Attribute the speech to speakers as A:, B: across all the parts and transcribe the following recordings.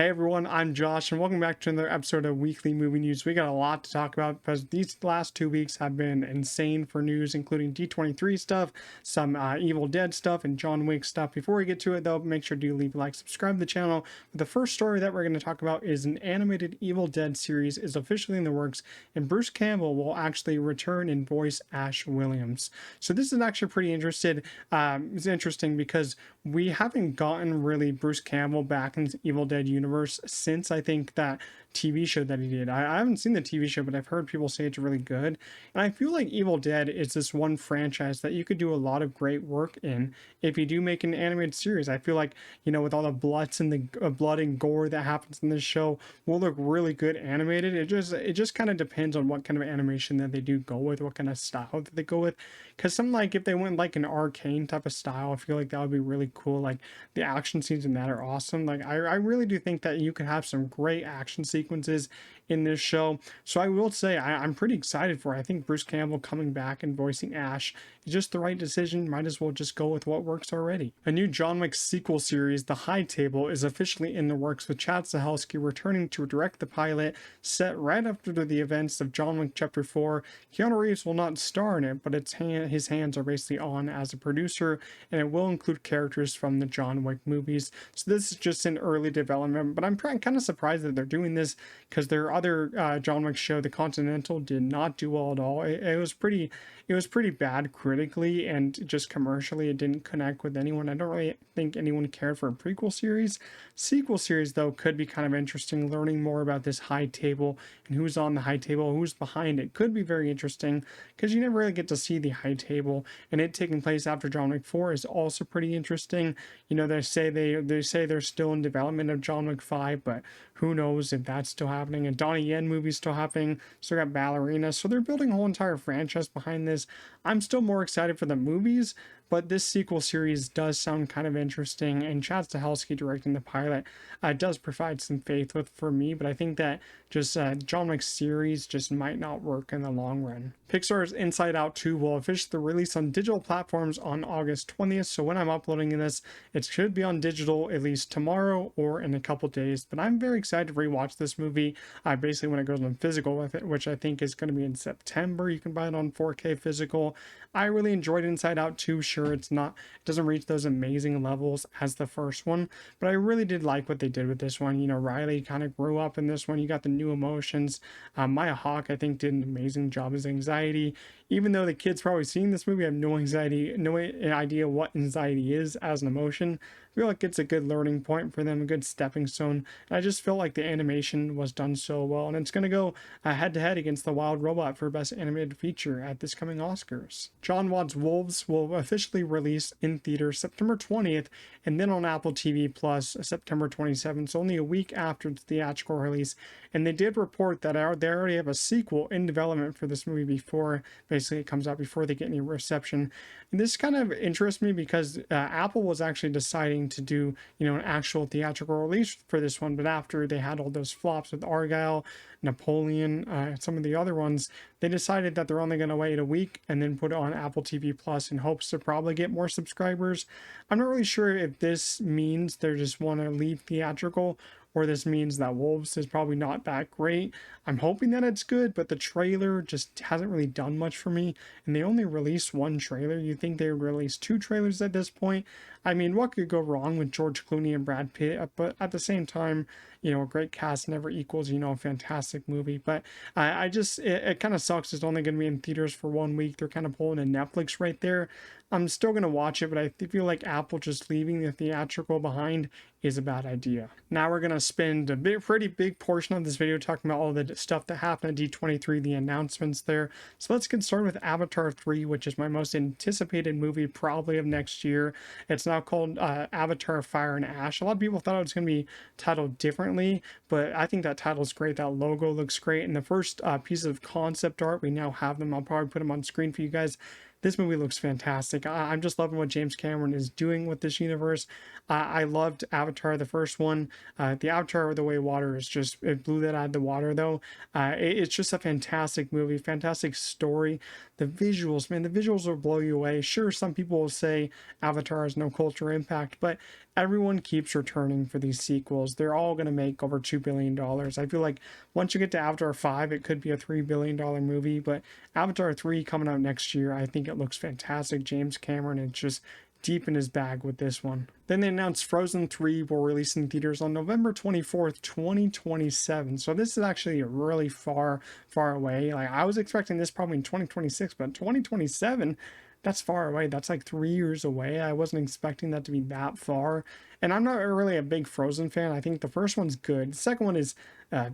A: Hey everyone, I'm Josh, and welcome back to another episode of Weekly Movie News. We got a lot to talk about because these last 2 weeks have been insane for news, including D23 stuff, some Evil Dead stuff, and John Wick stuff. Before we get to it, though, make sure to leave a like, subscribe to the channel. The first story that we're going to talk about is an animated Evil Dead series is officially in the works, and Bruce Campbell will actually return and voice Ash Williams. So this is actually pretty interesting. It's interesting because we haven't gotten really Bruce Campbell back in the Evil Dead universe since I think that TV show that he did. I haven't seen the TV show, but I've heard people say it's really good. And I feel like Evil Dead is this one franchise that you could do a lot of great work in if you do make an animated series. I feel like, with all the bloods and the blood and gore that happens in this show will look really good animated. It just kind of depends on what kind of animation that they do go with, what kind of style that they go with. Because something like if they went like an arcane type of style, I feel like that would be really cool. Like the action scenes in that are awesome. Like I really do think that you could have some great action sequences in this show. So I will say I'm pretty excited for it. I think Bruce Campbell coming back and voicing Ash is just the right decision. Might as well just go with what works already. A new John Wick sequel series, The High Table, is officially in the works, with Chad Stahelski returning to direct the pilot, set right after the events of John Wick Chapter 4. Keanu Reeves will not star in it, but his hands are basically on as a producer, and it will include characters from the John Wick movies. So this is just in early development, but I'm kind of surprised that they're doing this because their other John Wick show, The Continental, did not do well at all. It was pretty bad critically, and just commercially it didn't connect with anyone. I don't really think anyone cared for a prequel series. Sequel series, though, could be kind of interesting. Learning more about this high table and who's on the high table, who's behind it, could be very interesting because you never really get to see the high table, and it taking place after John Wick 4 is also pretty interesting. They say they're still in development of John Wick 5, but who knows if that's still happening. And Donnie Yen movie's still happening. Still got Ballerina. So they're building a whole entire franchise behind this. I'm still more excited for the movies, but this sequel series does sound kind of interesting, and Chad Stahelski directing the pilot does provide some faith for me, but I think that just John Wick series just might not work in the long run. Pixar's Inside Out 2 will officially release on digital platforms on August 20th, so when I'm uploading this, it should be on digital at least tomorrow or in a couple days, but I'm very excited to rewatch this movie, basically when it goes on physical with it, which I think is going to be in September. You can buy it on 4K physical. I really enjoyed Inside Out 2. Sure, it doesn't reach those amazing levels as the first one, but I really did like what they did with this one. Riley kind of grew up in this one. You got the new emotions. Maya Hawke, I think, did an amazing job as anxiety. Even though the kids probably seen this movie have no idea what anxiety is as an emotion, I feel like it's a good learning point for them, a good stepping stone. And I just feel like the animation was done so well, and it's going to go head to head against The Wild Robot for Best Animated Feature at this coming Oscars. John Watts' Wolves will officially release in theaters September 20th, and then on Apple TV Plus September 27th, so only a week after the theatrical release. And they did report that they already have a sequel in development for this movie before basically it comes out, before they get any reception. And this kind of interests me because Apple was actually deciding to do an actual theatrical release for this one, but after they had all those flops with Argyle, Napoleon, some of the other ones, they decided that they're only going to wait a week and then put it on Apple TV Plus in hopes to probably get more subscribers. I'm not really sure if this means they just want to leave theatrical, or this means that Wolves is probably not that great. I'm hoping that it's good, but the trailer just hasn't really done much for me, and they only released one trailer. You think they would release 2 trailers at this point? I mean, what could go wrong with George Clooney and Brad Pitt? But at the same time, a great cast never equals, a fantastic movie. But it kind of sucks. It's only going to be in theaters for 1 week. They're kind of pulling a Netflix right there. I'm still going to watch it, but I feel like Apple just leaving the theatrical behind is a bad idea. Now we're going to spend a pretty big portion of this video talking about all the stuff that happened at D23, the announcements there. So let's get started with Avatar 3, which is my most anticipated movie probably of next year. It's now called Avatar Fire and Ash. A lot of people thought it was going to be titled differently, but I think that title is great. That logo looks great. And the first piece of concept art, we now have them. I'll probably put them on screen for you guys. This movie looks fantastic. I'm just loving what James Cameron is doing with this universe. I loved Avatar, the first one. The Avatar of the Way Water is just, it blew that out of the water though. It's just a fantastic movie, fantastic story. The visuals, man, the visuals will blow you away. Sure, some people will say Avatar has no cultural impact, but everyone keeps returning for these sequels. They're all going to make over $2 billion. I feel like once you get to Avatar 5, it could be a $3 billion movie, but Avatar 3 coming out next year, I think it looks fantastic. James Cameron is just deep in his bag with this one. Then they announced Frozen 3 will release in theaters on November 24th, 2027. So this is actually really far away. Like, I was expecting this probably in 2026, but 2027, that's far away. That's like 3 years away. I wasn't expecting that to be that far. And I'm not really a big Frozen fan. I think the first one's good. The second one is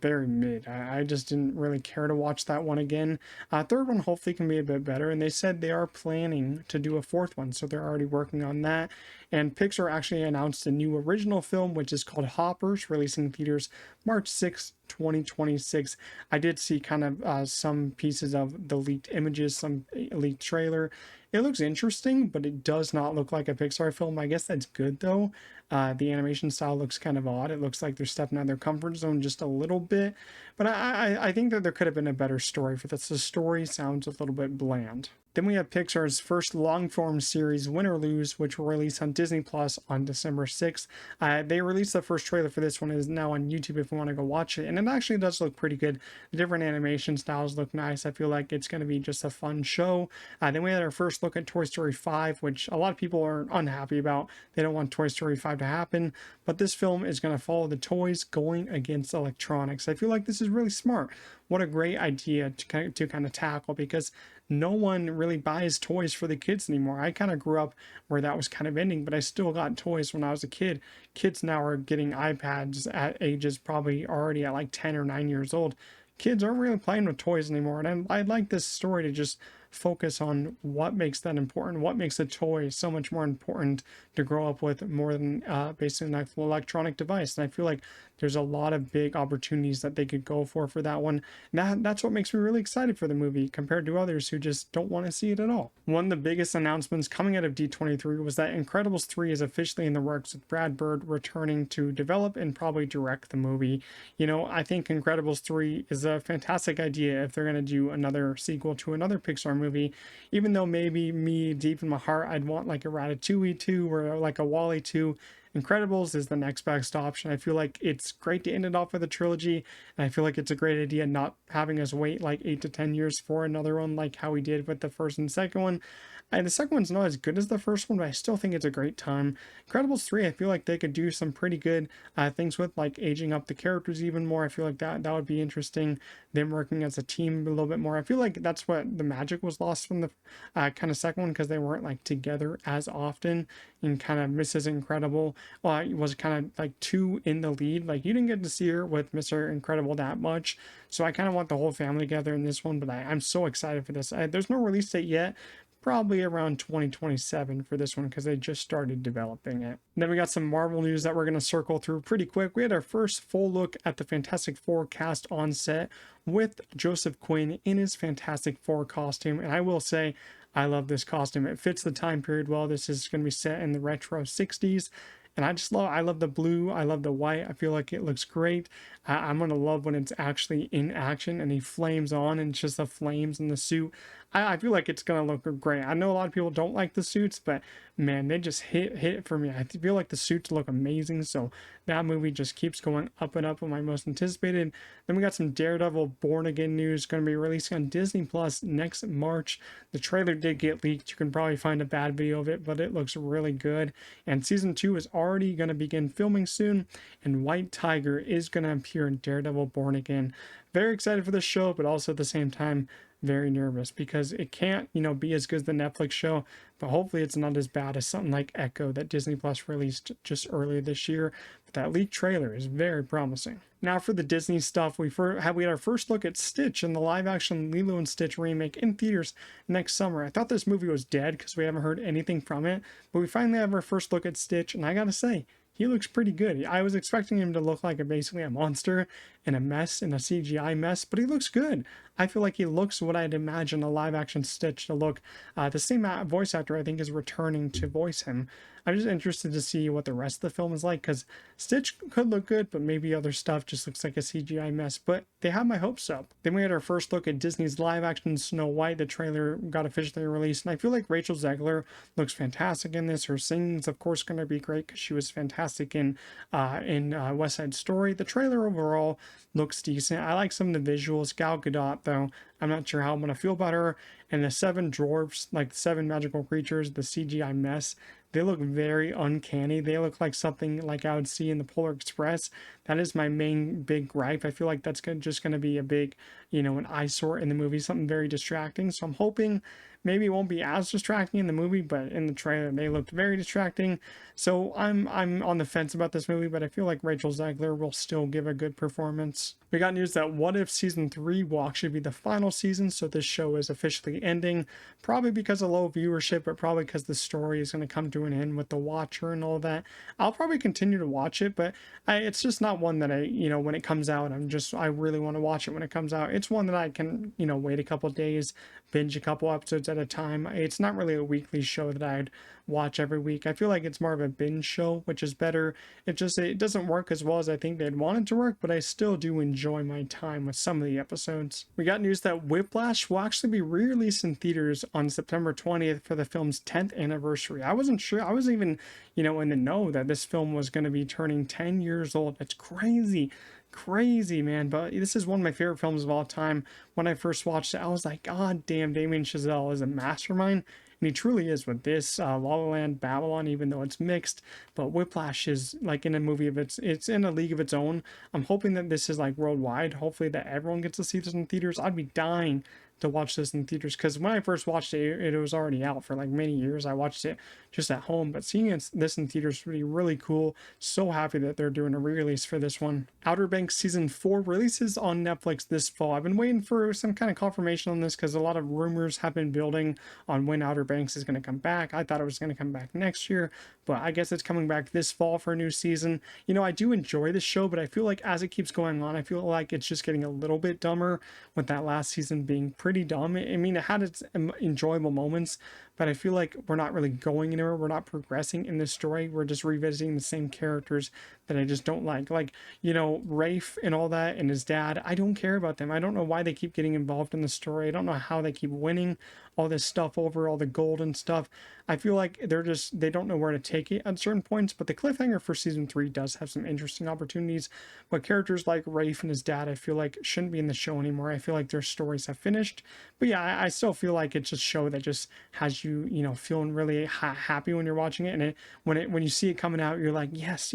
A: very mid. I just didn't really care to watch that one again. Third one hopefully can be a bit better. And they said they are planning to do a fourth one. So they're already working on that. And Pixar actually announced a new original film, which is called Hoppers, releasing in theaters March 6th, 2026. I did see kind of some pieces of the leaked images, some leaked trailer. It looks interesting, but it does not look like a Pixar film. I guess that's good though. The animation style looks kind of odd. It looks like they're stepping out of their comfort zone just a little bit. But I think that there could have been a better story for this. The story sounds a little bit bland. Then we have Pixar's first long-form series, Win or Lose, which will release on Disney Plus on December 6th. They released the first trailer for this one. It is now on YouTube if you want to go watch it. And it actually does look pretty good. The different animation styles look nice. I feel like it's going to be just a fun show. Then we had our first look at Toy Story 5, which a lot of people are unhappy about. They don't want Toy Story 5 to happen. But this film is going to follow the toys going against electronics. I feel like this is really smart. What a great idea to kind of tackle, because no one really buys toys for the kids anymore. I kind of grew up where that was kind of ending, but I still got toys when I was a kid. Kids now are getting iPads at ages probably already at like 10 or 9 years old. Kids aren't really playing with toys anymore. And I'd like this story to just focus on what makes that important, what makes a toy so much more important to grow up with, more than basically an electronic device. And I feel like there's a lot of big opportunities that they could go for that one. And that's what makes me really excited for the movie compared to others who just don't want to see it at all. One of the biggest announcements coming out of D23 was that Incredibles 3 is officially in the works, with Brad Bird returning to develop and probably direct the movie. You know, I think Incredibles 3 is a fantastic idea if they're going to do another sequel to another Pixar movie, even though maybe me deep in my heart I'd want like a Ratatouille 2 or like a Wall-E 2. Incredibles is the next best option. I feel like it's great to end it off with a trilogy, and I feel like it's a great idea not having us wait like 8 to 10 years for another one like how we did with the first and second one. And the second one's not as good as the first one, but I still think it's a great time. Incredibles 3, I feel like they could do some pretty good things with, like aging up the characters even more. I feel like that would be interesting. Them working as a team a little bit more. I feel like that's what the magic was lost from the kind of second one, because they weren't like together as often. And kind of Mrs. Incredible was kind of like two in the lead. Like, you didn't get to see her with Mr. Incredible that much. So I kind of want the whole family together in this one, but I'm so excited for this. There's no release date yet. Probably around 2027 for this one, because they just started developing it. And then we got some Marvel news that we're going to circle through pretty quick. We had our first full look at the Fantastic Four cast on set with Joseph Quinn in his Fantastic Four costume. And I will say, I love this costume. It fits the time period well. This is going to be set in the retro 60s. And I love the blue. I love the white. I feel like it looks great. I'm going to love when it's actually in action and he flames on and it's just the flames in the suit. I feel like it's going to look great. I know a lot of people don't like the suits, but man, they just hit it for me. I feel like the suits look amazing. So that movie just keeps going up and up on my most anticipated. Then we got some Daredevil Born Again news, going to be releasing on Disney Plus next March. The trailer did get leaked. You can probably find a bad video of it, but it looks really good. And season 2 is already going to begin filming soon. And White Tiger is going to appear in Daredevil Born Again. Very excited for this show, but also at the same time, very nervous, because it can't, be as good as the Netflix show, but hopefully it's not as bad as something like Echo that Disney Plus released just earlier this year. But that leaked trailer is very promising. Now for the Disney stuff, we had our first look at Stitch and the live-action Lilo and Stitch remake in theaters next summer. I thought this movie was dead because we haven't heard anything from it, but we finally have our first look at Stitch, and I gotta say, he looks pretty good. I was expecting him to look like basically a monster and a mess and a CGI mess, but he looks good. I feel like he looks what I'd imagine a live action Stitch to look. The same voice actor I think is returning to voice him. I'm just interested to see what the rest of the film is like, because Stitch could look good, but maybe other stuff just looks like a CGI mess. But they have my hopes up. Then we had our first look at Disney's live action Snow White. The trailer got officially released, and I feel like Rachel Zegler looks fantastic in this. Her singing's of course going to be great because she was fantastic in West Side Story. The trailer overall looks decent. I like some of the visuals. Gal Gadot, though, I'm not sure how I'm gonna feel about her. And the seven dwarfs, like the seven magical creatures, the CGI mess, they look very uncanny. They look like something like I would see in the Polar Express. That is my main big gripe. I feel like that's just going to be a big, an eyesore in the movie, something very distracting. So I'm hoping maybe it won't be as distracting in the movie, but in the trailer they looked very distracting. So I'm on the fence about this movie, but I feel like Rachel Zegler will still give a good performance. We got news that What If Season 3 will actually be the final season, so this show is officially ending, probably because of low viewership, but probably because the story is going to come to an end with The Watcher and all that. I'll probably continue to watch it, but it's just not one that when it comes out, I really want to watch it when it comes out. It's one that I can, wait a couple days, binge a couple episodes at a time. It's not really a weekly show that I'd watch every week. I feel like it's more of a binge show, which is better. It doesn't work as well as I think they'd want it to work, but I still do enjoy my time with some of the episodes. We got news that Whiplash will actually be re-released in theaters on September 20th for the film's 10th anniversary. I wasn't sure. I was even, in the know that this film was going to be turning 10 years old. That's crazy, man. But this is one of my favorite films of all time. When I first watched it, I was like, God damn, Damien Chazelle is a mastermind. And he truly is with this. La La Land, Babylon, even though it's mixed, but Whiplash is like in a movie of it's in a league of its own. I'm hoping that this is like worldwide. Hopefully that everyone gets to see this in theaters. I'd be dying to watch this in theaters, because when I first watched it, it was already out for like many years. I watched it just at home, but seeing this in theaters would be really cool. So happy that they're doing a re-release for this one. Outer Banks Season 4 releases on Netflix this fall. I've been waiting for some kind of confirmation on this because a lot of rumors have been building on when Outer Banks is going to come back. I thought it was going to come back next year, but I guess it's coming back this fall for a new season. I do enjoy this show, but I feel like as it keeps going on, I feel like it's just getting a little bit dumber, with that last season being pretty dumb. I mean, it had its enjoyable moments, but I feel like we're not really going anywhere. We're not progressing in this story. We're just revisiting the same characters that I just don't like. Like, Rafe and all that, and his dad, I don't care about them. I don't know why they keep getting involved in the story. I don't know how they keep winning all this stuff over, all the gold and stuff. I feel like they don't know where to take it at certain points, but the cliffhanger for season 3 does have some interesting opportunities. But characters like Rafe and his dad, I feel like shouldn't be in the show anymore. I feel like their stories have finished. But yeah, I still feel like it's a show that just has you, feeling really happy when you're watching it. And when you see it coming out, you're like, yes,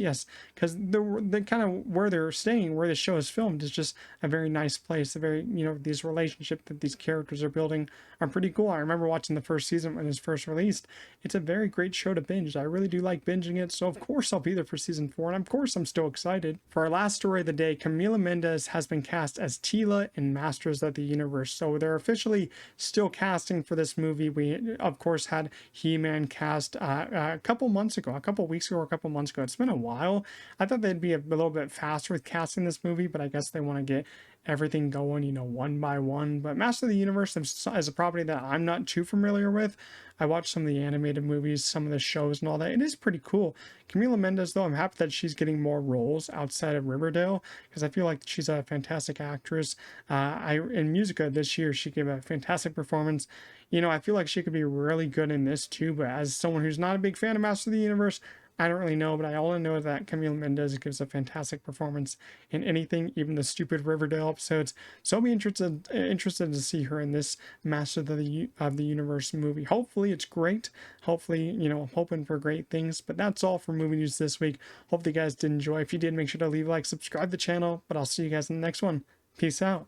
A: because the kind of where they're staying, where the show is filmed, is just a very nice place. A very, these relationships that these characters are building are pretty cool. I remember watching the first season when it was first released. It's a very great show to binge. I really do like binging it, so of course I'll be there for season 4, and of course I'm still excited. For our last story of the day, Camila Mendes has been cast as Teela in Masters of the Universe, so they're officially still casting for this movie. We of course had He-Man cast a couple weeks ago, or a couple months ago. It's been a while. I thought they'd be a little bit faster with casting this movie, but I guess they want to get everything going, one by one. But Master of the Universe is a property that I'm not too familiar with. I watched some of the animated movies, some of the shows and all that. It is pretty cool. Camila Mendes, though, I'm happy that she's getting more roles outside of Riverdale, because I feel like she's a fantastic actress. In Musica this year, she gave a fantastic performance. I feel like she could be really good in this too, but as someone who's not a big fan of Master of the Universe, I don't really know, but I only know that Camila Mendes gives a fantastic performance in anything, even the stupid Riverdale episodes. So I'll be interested to see her in this Master of the Universe movie. Hopefully it's great. Hopefully, I'm hoping for great things. But that's all for movie news this week. Hope you guys did enjoy. If you did, make sure to leave a like, subscribe to the channel. But I'll see you guys in the next one. Peace out.